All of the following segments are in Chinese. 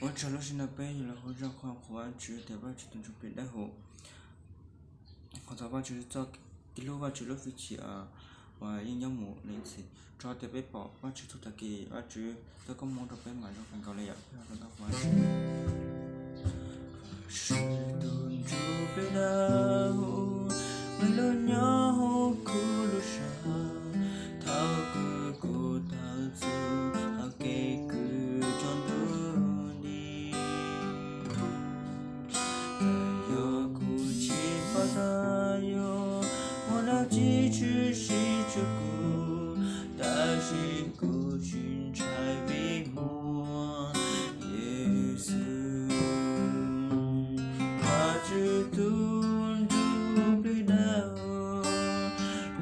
我这路是那北一了后，然后户外去台湾去等准备然后，我早把去早第六把去了飞机啊，我应该没那次，主要台北跑，把去出大给，把去这个摩托被买着很高了呀，然后户外去。是顿准备的后，为了鸟哭路上。几只是这个，但是孤军才被磨耶稣，把这顿准备的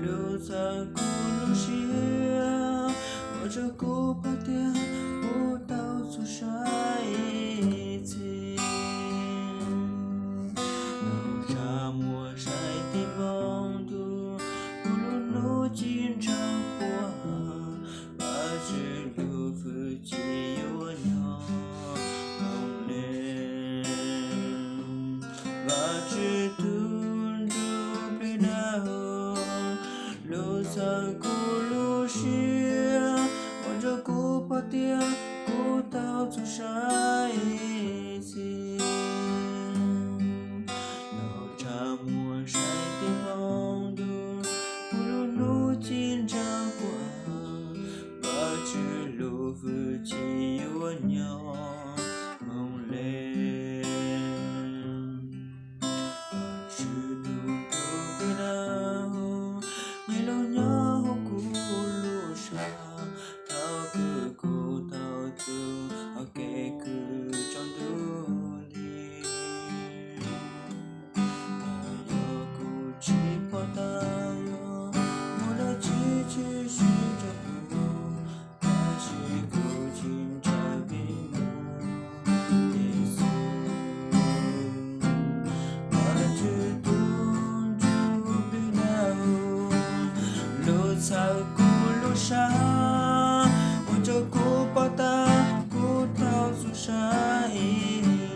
留在古路上，我这古巴的不到处晒一次，沙漠晒地方都。经常过，把这路附近有鸟梦里，把这顿准备的留在古路上，我这古巴的古道走上一起，有沙漠晒地方的。经常过，把这路附近有鸟梦里，把这路途的没了鸟古路上，他个古道走，他给个长度里，他有古气泡的。只是这个，但是古今差别没耶稣，把这顿准备的留在古路上，我这古巴的古道走上一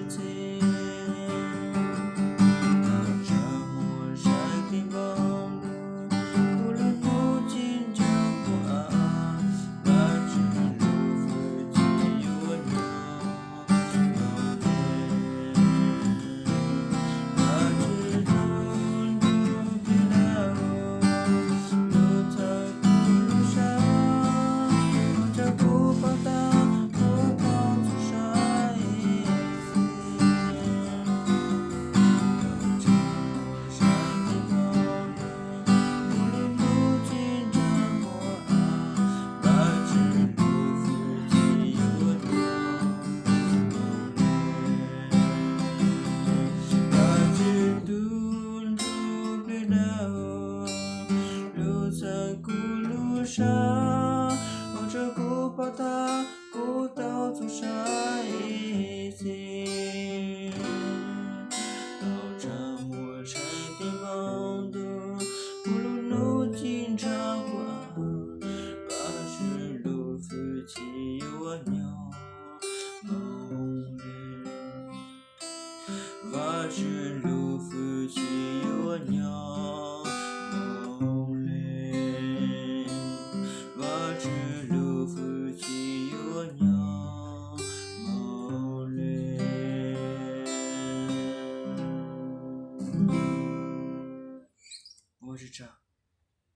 次，沙漠晒地方。古路上，我这古巴的古道走上一起，到沙漠晒地方的古路经常过，把这路附近有鸟梦里，把这路附近有鸟。我是这。